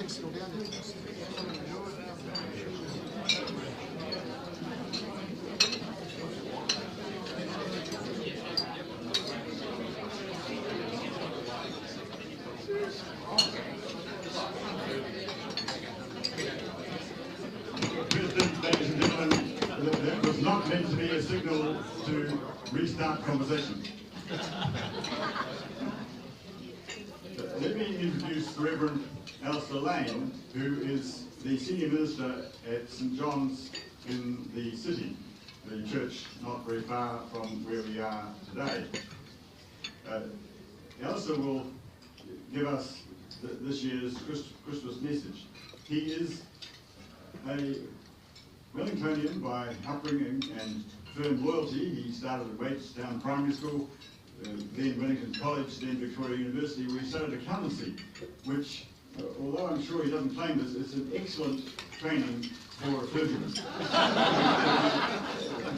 President, ladies and gentlemen, that was not meant to be a signal to restart conversation. Let me introduce Rev Allister, who is the Senior Minister at St John's in the city, the church not very far from where we are today. Allister will give us this year's Christmas message. He is a Wellingtonian by upbringing and firm loyalty. He started at Waitestown Primary School, then Wellington College, then Victoria University, where he studied accountancy, which, although I'm sure he doesn't claim this, it's an excellent training for a clergyman.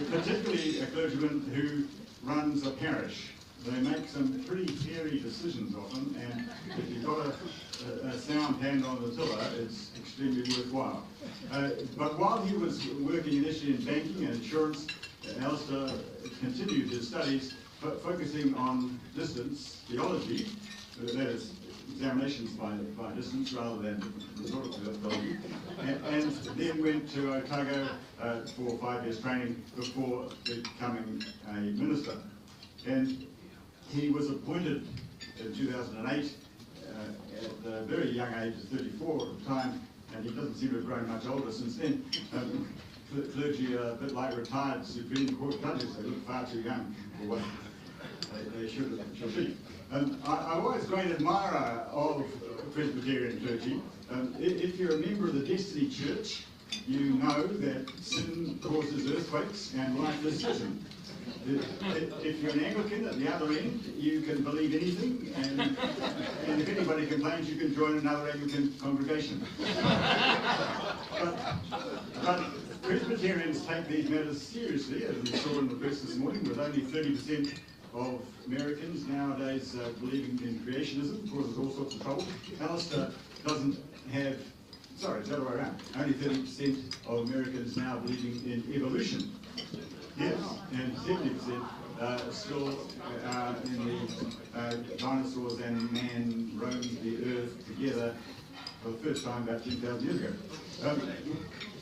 Particularly a clergyman who runs a parish. They make some pretty hairy decisions often, and if you've got a sound hand on the tiller, it's extremely worthwhile. But while he was working initially in banking and insurance, Allister continued his studies, focusing on distance theology, that is, examinations by distance rather than resort to theology, and then went to Otago for 5 years training before becoming a minister. And he was appointed in 2008 at the very young age of 34 at the time, and he doesn't seem to have grown much older since then. Clergy are a bit like retired Supreme Court judges. They look far too young for what they should be. I'm always a great admirer of Presbyterian clergy. If you're a member of the Destiny Church, you know that sin causes earthquakes and life is certain. If you're an Anglican at the other end, you can believe anything, and if anybody complains, you can join another Anglican congregation. But Presbyterians take these matters seriously, as we saw in the press this morning, with only 30% of Americans nowadays believing in creationism, causes all sorts of trouble. Allister doesn't have, sorry, it's the other way around, only 30% of Americans now believing in evolution. Yes, and 70% still in the dinosaurs and man roamed the earth together for the first time about 10,000 years ago.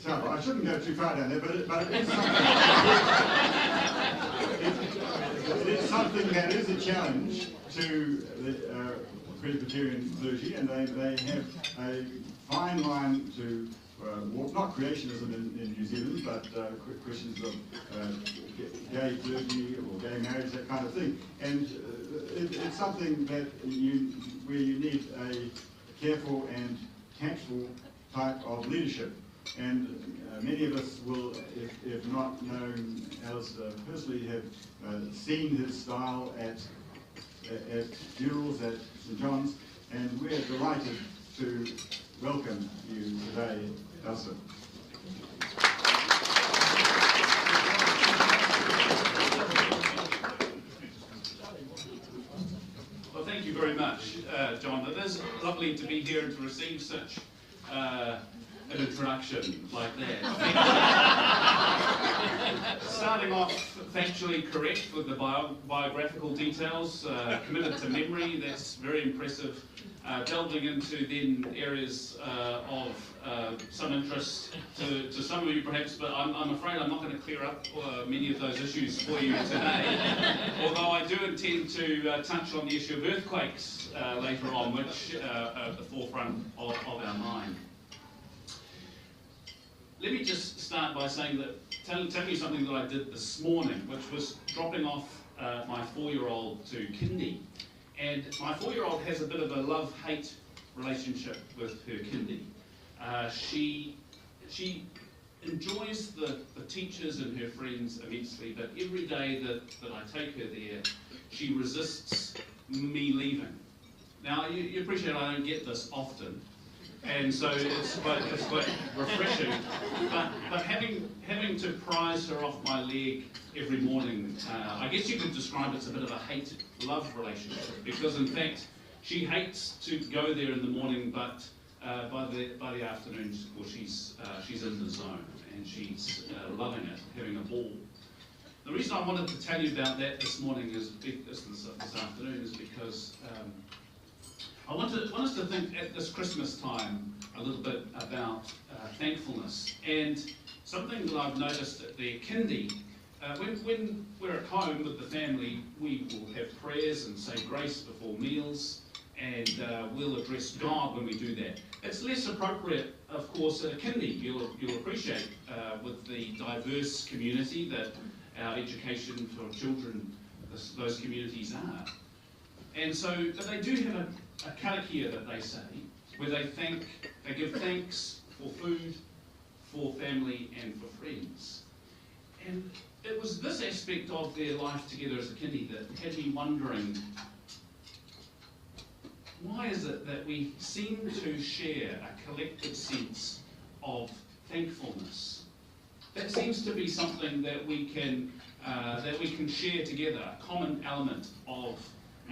So I shouldn't go too far down there, but it is something, it is something that is a challenge to the Presbyterian clergy, and they have a fine line to walk, not creationism in New Zealand, but questions of gay clergy or gay marriage, that kind of thing. And it's something that where you need a careful and tactful type of leadership. And many of us will, if not known Allister personally, have seen his style at funerals at St John's, and we're delighted to welcome you today, Allister. Well, thank you very much, John. It is lovely to be here and to receive such an introduction like that. Starting off factually correct with the biographical details, committed to memory, that's very impressive. Delving into then areas of some interest to some of you perhaps, but I'm afraid I'm not going to clear up many of those issues for you today, although I do intend to touch on the issue of earthquakes later on, which are at the forefront of our mind. Let me just start by saying that, telling you something that I did this morning, which was dropping off my 4-year-old to kindy. And my 4-year-old has a bit of a love-hate relationship with her kindy. She enjoys the teachers and her friends immensely, but every day that I take her there, she resists me leaving. Now, you appreciate I don't get this often, and so it's quite refreshing. But having to prise her off my leg every morning, I guess you could describe it as a bit of a hate-love relationship, because in fact she hates to go there in the morning, but by the afternoons, of course, she's in the zone and she's loving it, having a ball. The reason I wanted to tell you about that this morning this afternoon is because I want us to think at this Christmas time a little bit about thankfulness. And something that I've noticed at the kindy, when we're at home with the family, we will have prayers and say grace before meals, and we'll address God when we do that. It's less appropriate, of course, at a kindy. You'll appreciate with the diverse community that our education for children, those communities are. And so, but they do have a karakia that they say, where they give thanks for food, for family, and for friends. And it was this aspect of their life together as a kindy that had me wondering, why is it that we seem to share a collective sense of thankfulness? That seems to be something that we can share together. A common element of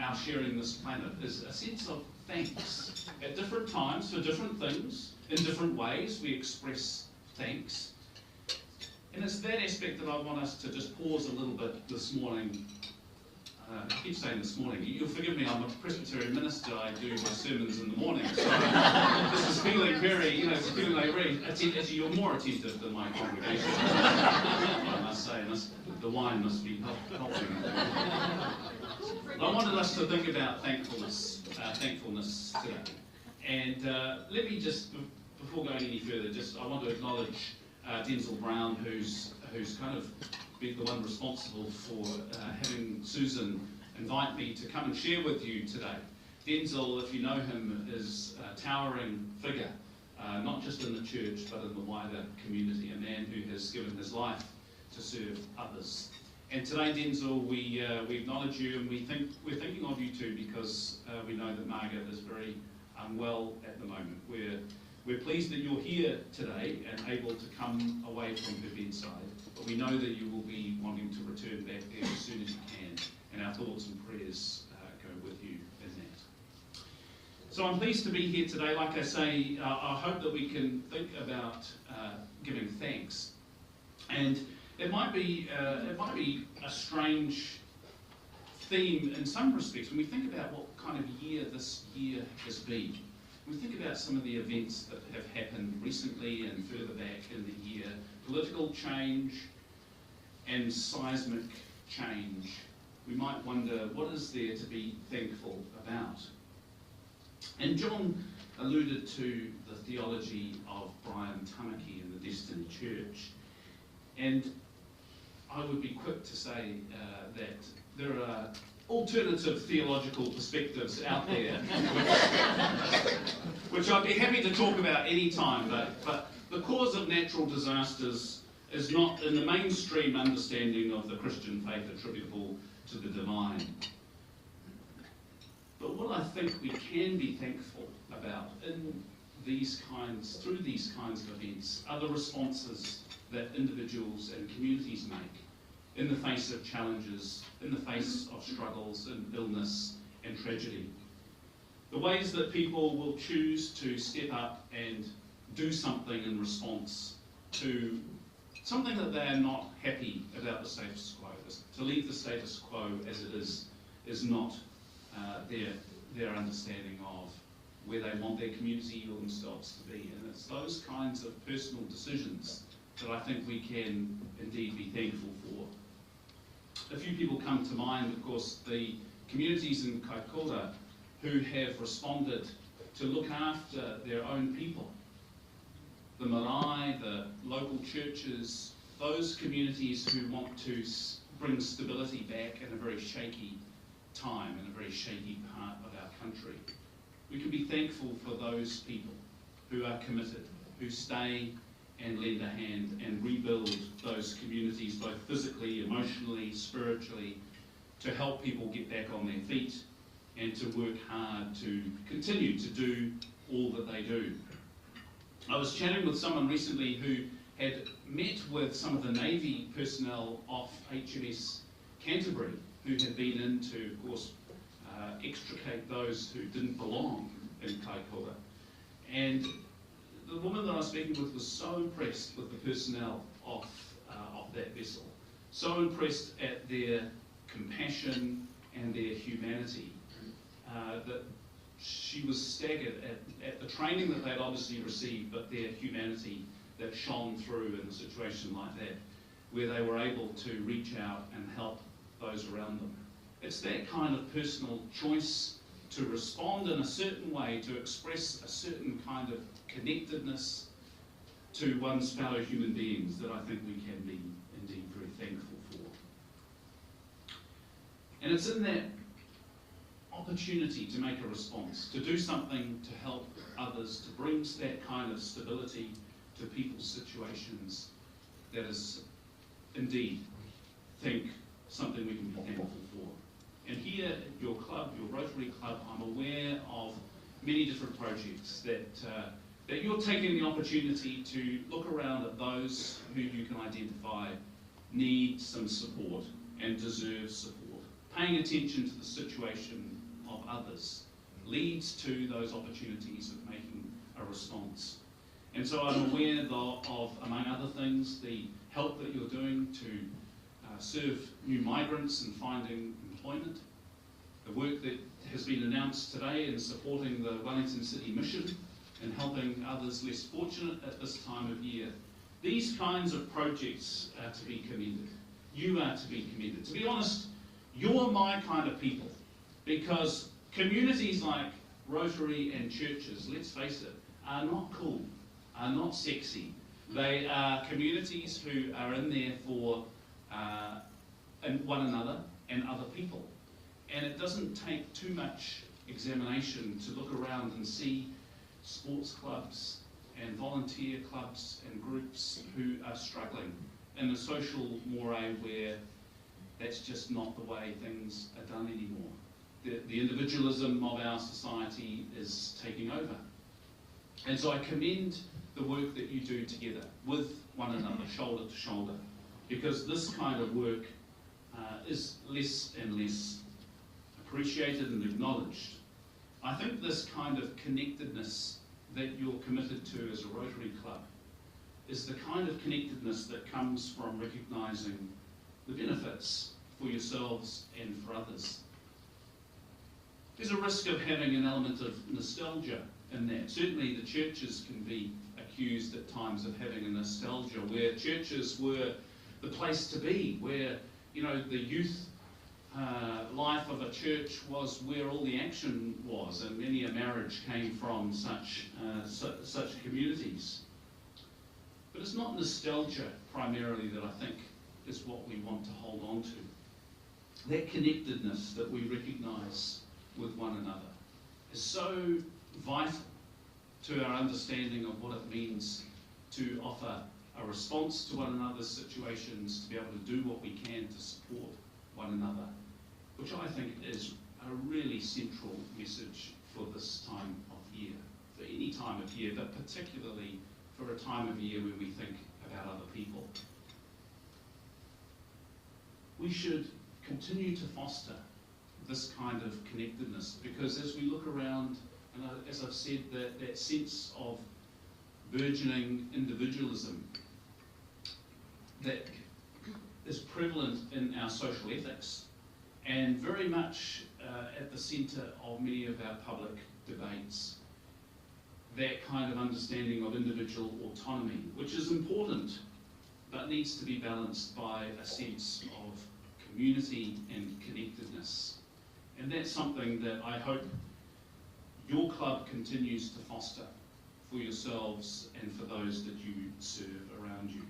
our sharing this planet is a sense of thanks. At different times, for different things, in different ways, we express thanks. And it's that aspect that I want us to just pause a little bit this morning. I keep saying this morning. You'll forgive me, I'm a Presbyterian minister. I do my sermons in the morning. So this is feeling very, it's feeling like very attentive. You're more attentive than my congregation. I must say, the wine must be helping. I wanted us to think about thankfulness today. And let me just, before going any further, I want to acknowledge Denzel Brown, who's kind of been the one responsible for having Susan invite me to come and share with you today. Denzel, if you know him, is a towering figure, not just in the church, but in the wider community, a man who has given his life to serve others. And today, Denzel, we acknowledge you, and we're thinking of you too, because we know that Margaret is very unwell at the moment. We're pleased that you're here today and able to come away from her bedside, but we know that you will be wanting to return back there as soon as you can, and our thoughts and prayers go with you in that. So I'm pleased to be here today. Like I say, I hope that we can think about giving thanks, and it might be a strange theme in some respects when we think about what kind of year this year has been. We think about some of the events that have happened recently and further back in the year, political change and seismic change. We might wonder, what is there to be thankful about? And John alluded to the theology of Brian Tamaki in the Destiny Church. And I would be quick to say that there are alternative theological perspectives out there, which I'd be happy to talk about any time, but the cause of natural disasters is not in the mainstream understanding of the Christian faith attributable to the divine. But what I think we can be thankful about through these kinds of events are the responses that individuals and communities make in the face of challenges, in the face of struggles and illness and tragedy. The ways that people will choose to step up and do something in response to something that they are not happy about the status quo. To leave the status quo as it is not their understanding of where they want their community or themselves to be. And it's those kinds of personal decisions that I think we can indeed be thankful for. A few people come to mind, of course, the communities in Kaikoura who have responded to look after their own people. The marae, the local churches, those communities who want to bring stability back in a very shaky time, in a very shaky part of our country. We can be thankful for those people who are committed, who stay and lend a hand and rebuild those communities, both physically, emotionally, spiritually, to help people get back on their feet and to work hard to continue to do all that they do. I was chatting with someone recently who had met with some of the Navy personnel off HMS Canterbury, who had been in to, of course, extricate those who didn't belong in Kaikoura. And the woman that I was speaking with was so impressed with the personnel of that vessel, so impressed at their compassion and their humanity, that she was staggered at the training that they'd obviously received, but their humanity that shone through in a situation like that, where they were able to reach out and help those around them. It's that kind of personal choice to respond in a certain way, to express a certain kind of connectedness to one's fellow human beings that I think we can be indeed very thankful for. And it's in that opportunity to make a response, to do something to help others, to bring that kind of stability to people's situations, that is indeed, think, something we can be thankful for. And here at your club, your Rotary Club, I'm aware of many different projects that you're taking the opportunity to look around at those who you can identify need some support and deserve support. Paying attention to the situation of others leads to those opportunities of making a response. And so I'm aware of, among other things, the help that you're doing to serve new migrants and finding employment, the work that has been announced today in supporting the Wellington City Mission and helping others less fortunate at this time of year. These kinds of projects are to be commended. You are to be commended. To be honest, you're my kind of people, because communities like Rotary and churches, let's face it, are not cool, are not sexy. They are communities who are in there for one another and other people. And it doesn't take too much examination to look around and see sports clubs and volunteer clubs and groups who are struggling in a social moray where that's just not the way things are done anymore. The individualism of our society is taking over. And so I commend the work that you do together with one another, shoulder to shoulder, because this kind of work is less and less appreciated and acknowledged. I think this kind of connectedness that you're committed to as a Rotary Club is the kind of connectedness that comes from recognising the benefits for yourselves and for others. There's a risk of having an element of nostalgia in that. Certainly the churches can be accused at times of having a nostalgia, where churches were the place to be, where the youth life of a church was where all the action was, and many a marriage came from such communities. But it's not nostalgia primarily that I think is what we want to hold on to. That connectedness that we recognise with one another is so vital to our understanding of what it means to offer a response to one another's situations, to be able to do what we can to support one another, which I think is a really central message for this time of year, for any time of year, but particularly for a time of year when we think about other people. We should continue to foster this kind of connectedness, because as we look around, and as I've said, that sense of burgeoning individualism that is prevalent in our social ethics and very much at the centre of many of our public debates. That kind of understanding of individual autonomy, which is important, but needs to be balanced by a sense of community and connectedness. And that's something that I hope your club continues to foster for yourselves and for those that you serve around you.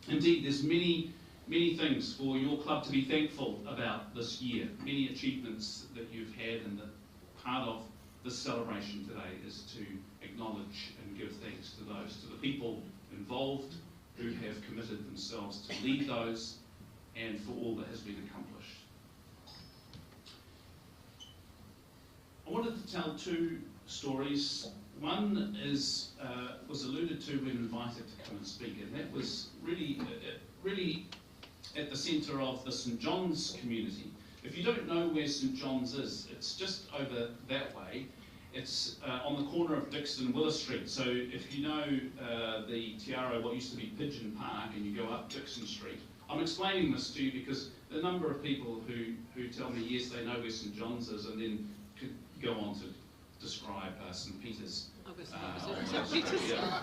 Indeed, there's many things for your club to be thankful about this year, many achievements that you've had, and that part of this celebration today is to acknowledge and give thanks to the people involved who have committed themselves to lead those, and for all that has been accomplished. I wanted to tell two stories. One is was alluded to when invited to come and speak, and that was really at the centre of the St John's community. If you don't know where St John's is, it's just over that way, It's on the corner of Dixon and Willis Street. So if you know the Tiaro, what used to be Pigeon Park, and you go up Dixon Street, I'm explaining this to you because the number of people who tell me, yes, they know where St John's is, and then could go on to describe St Peter's. Yeah.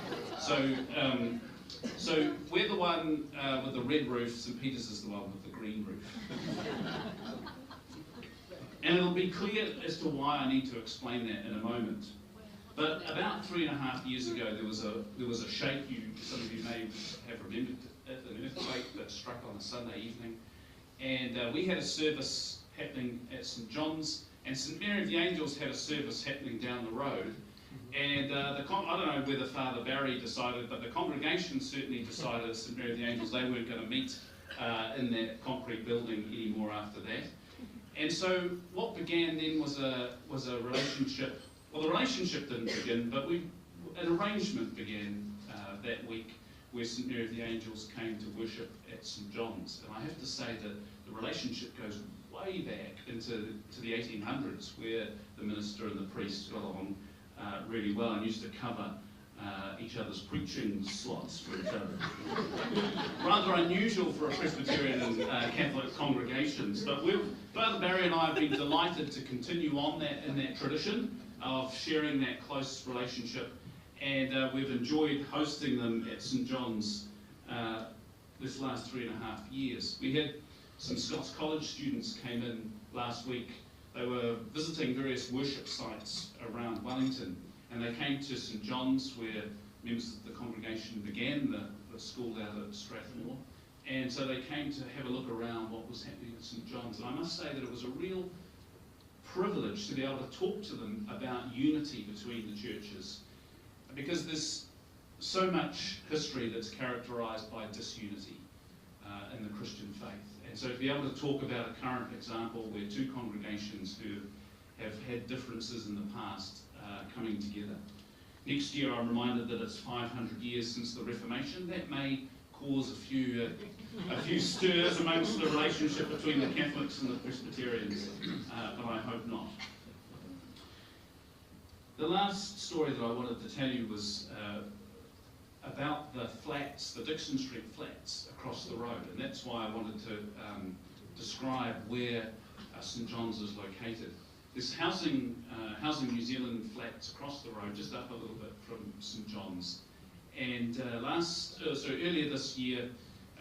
So we're the one with the red roof, St Peter's is the one with the green roof. And it'll be clear as to why I need to explain that in a moment. But about 3.5 years ago, there was a shake. Some of you may have remembered it, an earthquake that struck on a Sunday evening, and we had a service happening at St John's, and St Mary of the Angels had a service happening down the road. And I don't know whether Father Barry decided, but the congregation certainly decided at St Mary of the Angels they weren't going to meet in that concrete building anymore after that. And so what began then was a relationship. Well, the relationship didn't begin, but an arrangement began that week where St Mary of the Angels came to worship at St John's. And I have to say that the relationship goes way back into the 1800s, where the minister and the priest got along really well and used to cover each other's preaching slots for each other. Rather unusual for a Presbyterian and Catholic congregations, but Father Barry and I have been delighted to continue on in that tradition of sharing that close relationship, and we've enjoyed hosting them at St John's this last 3.5 years. We had some Scots College students came in last week. They were visiting various worship sites around Wellington, and they came to St John's, where members of the congregation began the school out at Strathmore, and so they came to have a look around what was happening at St John's. And I must say that it was a real privilege to be able to talk to them about unity between the churches, because there's so much history that's characterised by disunity in the Christian faith. And so to be able to talk about a current example where two congregations who have had differences in the past coming together. Next year I'm reminded that it's 500 years since the Reformation. That may cause a few stirs amongst the relationship between the Catholics and the Presbyterians, but I hope not. The last story that I wanted to tell you was about the flats, the Dixon Street flats across the road, and that's why I wanted to describe where St John's is located. There's Housing New Zealand flats across the road, just up a little bit from St John's. And earlier this year,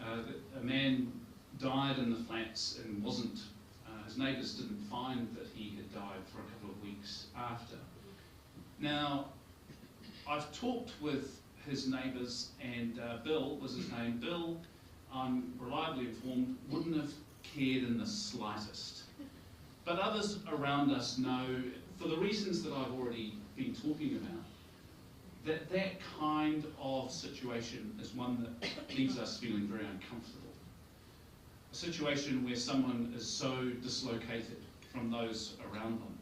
a man died in the flats and wasn't. His neighbours didn't find that he had died for a couple of weeks after. Now, I've talked with his neighbours, and Bill was his name. Bill, I'm reliably informed, wouldn't have cared in the slightest. But others around us know, for the reasons that I've already been talking about, that kind of situation is one that leaves us feeling very uncomfortable. A situation where someone is so dislocated from those around them,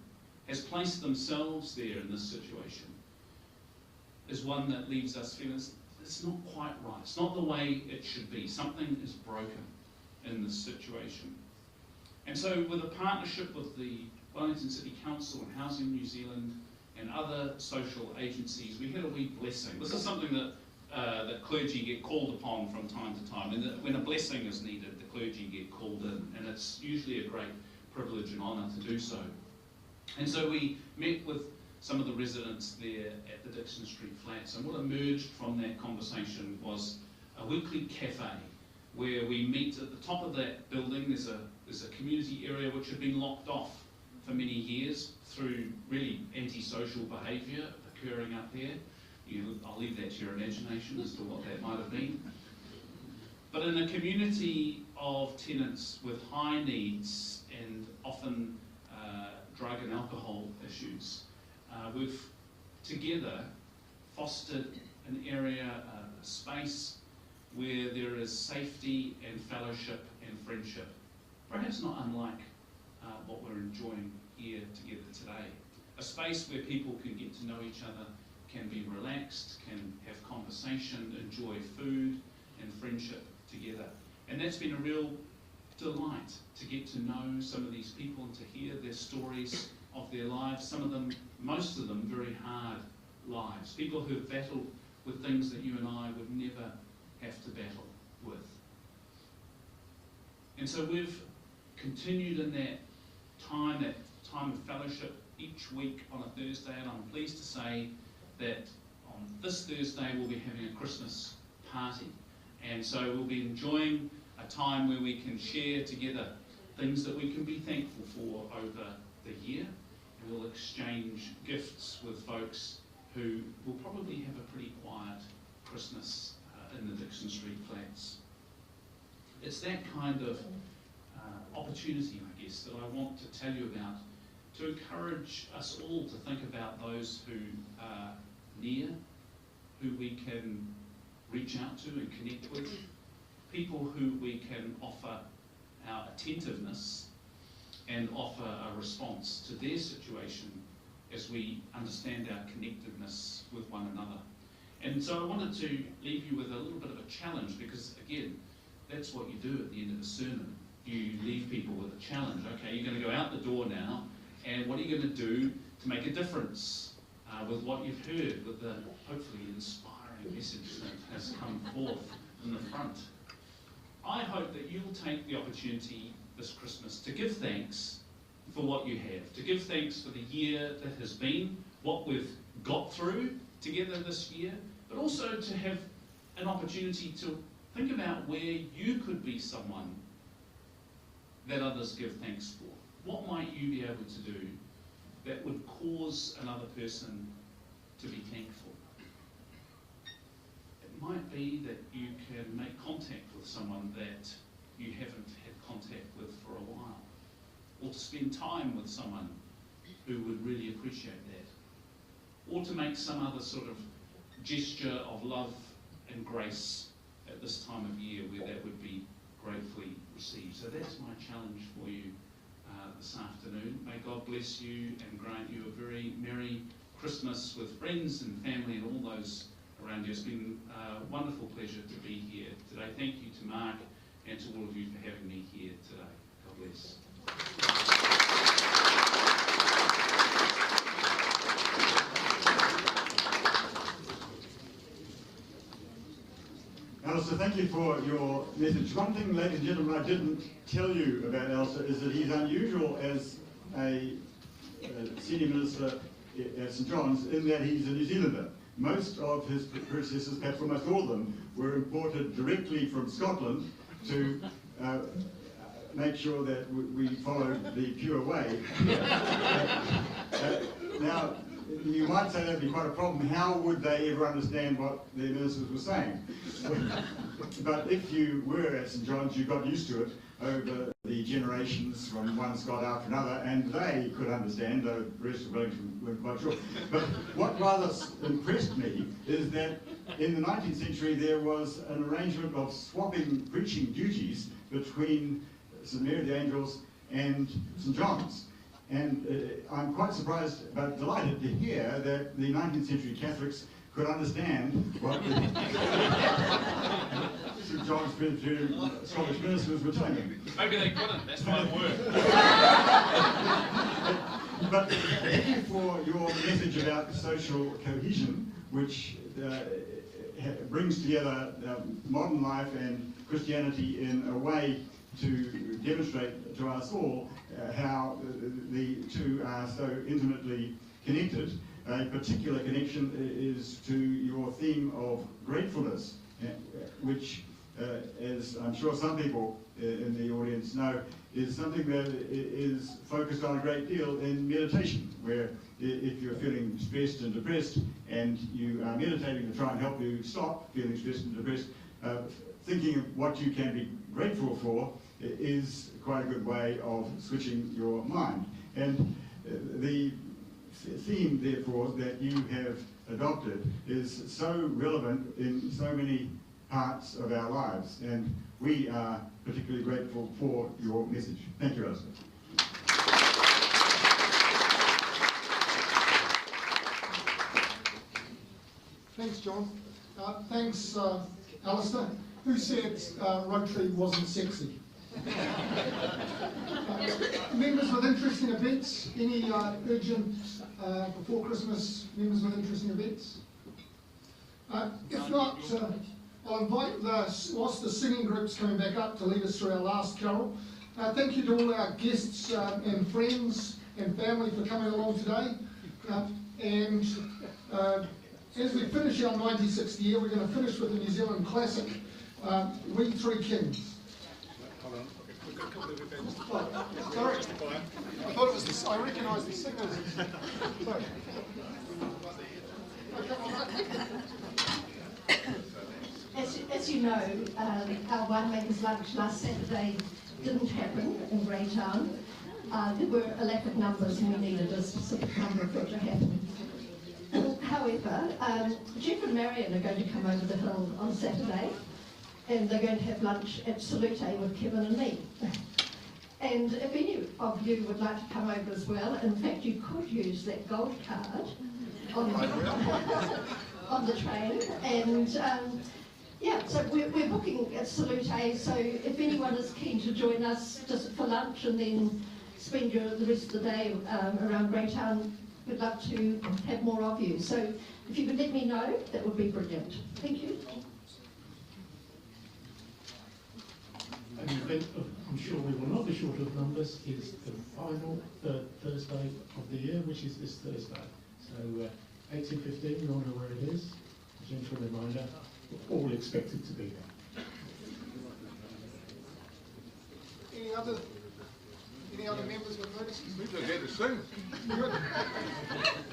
has placed themselves there in this situation, is one that leaves us feeling it's not quite right. It's not the way it should be. Something is broken in this situation. And so with a partnership with the Wellington City Council and Housing New Zealand and other social agencies, we had a wee blessing. This is something that clergy get called upon from time to time. And when a blessing is needed, the clergy get called in. And it's usually a great privilege and honour to do so. And so we met with some of the residents there at the Dixon Street flats, and what emerged from that conversation was a weekly cafe where we meet at the top of that building. There's a community area which had been locked off for many years through really antisocial behaviour occurring up there. I'll leave that to your imagination as to what that might have been. But in a community of tenants with high needs and often drug and alcohol issues, we've together fostered an area, a space where there is safety and fellowship and friendship, perhaps not unlike what we're enjoying here together today. A space where people can get to know each other, can be relaxed, can have conversation, enjoy food and friendship together. And that's been a real delight to get to know some of these people and to hear their stories of their lives, some of them, most of them, very hard lives. People who have battled with things that you and I would never have to battle with. And so we've continued in that time of fellowship each week on a Thursday, and I'm pleased to say that on this Thursday we'll be having a Christmas party. And so we'll be enjoying a time where we can share together things that we can be thankful for over the year, and we'll exchange gifts with folks who will probably have a pretty quiet Christmas in the Dixon Street flats. It's that kind of opportunity, I guess, that I want to tell you about, to encourage us all to think about those who are near, who we can reach out to and connect with, people who we can offer our attentiveness and offer a response to their situation as we understand our connectedness with one another. And so I wanted to leave you with a little bit of a challenge, because again, that's what you do at the end of a sermon. You leave people with a challenge. Okay, you're going to go out the door now, and what are you going to do to make a difference with what you've heard, with the hopefully inspiring message that has come forth in the front? I hope that you'll take the opportunity this Christmas to give thanks for what you have, to give thanks for the year that has been, what we've got through together this year, but also to have an opportunity to think about where you could be someone that others give thanks for. What might you be able to do that would cause another person to be thankful? It might be that you can make contact with someone that you haven't had contact with for a while, or to spend time with someone who would really appreciate that, or to make some other sort of gesture of love and grace at this time of year where that would be gratefully received. So that's my challenge for you this afternoon. May God bless you and grant you a very Merry Christmas with friends and family and all those around you. It's been a wonderful pleasure to be here today. Thank you to Mark and to all of you for having me here today. God bless. Allister, thank you for your message. One thing, ladies and gentlemen, I didn't tell you about Allister is that he's unusual as a senior minister at St John's in that he's a New Zealander. Most of his predecessors, perhaps almost all of them, were imported directly from Scotland to make sure that we followed the pure way. Now, you might say that'd be quite a problem. How would they ever understand what their ministers were saying? But if you were at St John's, you got used to it over the generations from one Scot after another, and they could understand, though the rest of Wellington weren't quite sure. But what rather impressed me is that in the 19th century there was an arrangement of swapping preaching duties between St Mary of the Angels and St John's. And I'm quite surprised but delighted to hear that the 19th century Catholics could understand what the St John's Presbyterian Scottish ministers were telling them. Maybe they couldn't, that's my word. But thank you for your message about social cohesion, which brings together modern life and Christianity in a way to demonstrate to us all how the two are so intimately connected. A particular connection is to your theme of gratefulness, which, as I'm sure some people in the audience know, is something that is focused on a great deal in meditation, where if you're feeling stressed and depressed and you are meditating to try and help you stop feeling stressed and depressed, thinking of what you can be grateful for is quite a good way of switching your mind. And the theme, therefore, that you have adopted is so relevant in so many parts of our lives, and we are particularly grateful for your message. Thank you, Allister. Thanks, John. Thanks, Allister. Who said Rotary wasn't sexy? Members with interesting events, any urgent before Christmas members with interesting events? If not, I'll invite whilst the singing group's coming back up to lead us through our last carol. Thank you to all our guests and friends and family for coming along today. And as we finish our 96th year, we're going to finish with a New Zealand classic, We Three Kings. Hold on. We've got a couple of events. Oh, sorry. I thought it was I recognised the singers. Sorry. As you know, our winemakers' lunch last Saturday didn't happen in Greytown. There were a lack of numbers and we needed a specific number for it to happen. However, Jeff and Marion are going to come over the hill on Saturday and they're going to have lunch at Salute with Kevin and me. And if any of you would like to come over as well, in fact you could use that gold card on the train. And yeah, so we're booking at Salute, so if anyone is keen to join us just for lunch and then spend the rest of the day around Greytown, we'd love to have more of you. So if you could let me know, that would be brilliant. Thank you. An event I'm sure we will not be short of numbers is the final third Thursday of the year, which is this Thursday. So 18:15, you all know where it is. A gentle reminder, we're all expected to be there. Any other members with notices? We just had to sing. Good.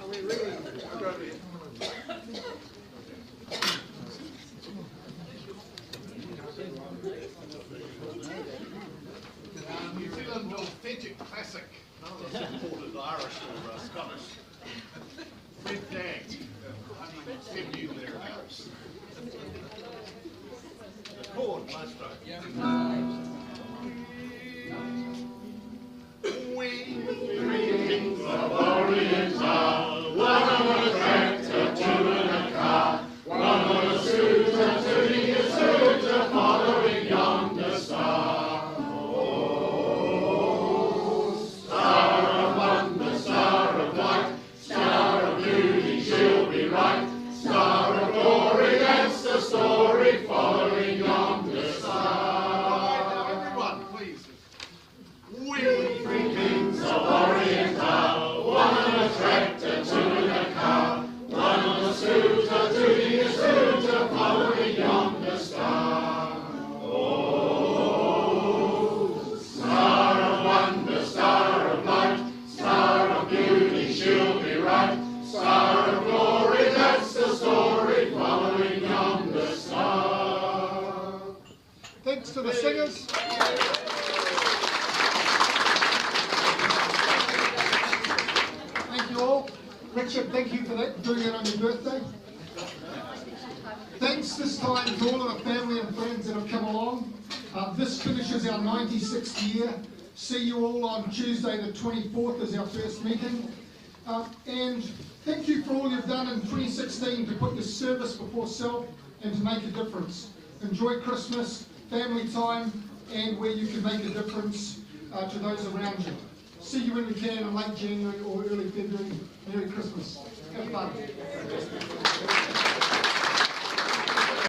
Are we ready? New Zealand authentic classic. None of us imported Irish or Scottish. Red Flag. 170 thereabouts. The chord, maestro. We three kings of Orient are, one on a tractor, two in a car, one on a scooter, tooting his scooter, following yonder star. Oh, star of wonder, star of light, star of beauty, she'll be right, star of glory, that's the story, following yonder star. Now everyone, please. We three kings of Orient are, one on a tractor, two in a car, one on a scooter, tooting a scooter, following yonder star. Oh, star of wonder, star of light, star of beauty, she'll be right, star of glory, that's the story, following yonder star. Thanks to the singers. Thank you all. Richard, thank you for that, doing it on your birthday. Thanks this time to all of the family and friends that have come along. This finishes our 96th year. See you all on Tuesday the 24th as our first meeting. And thank you for all you've done in 2016 to put your service before self and to make a difference. Enjoy Christmas, family time, and where you can make a difference to those around you. See you when we can in late January or early February. Merry Christmas. Have fun.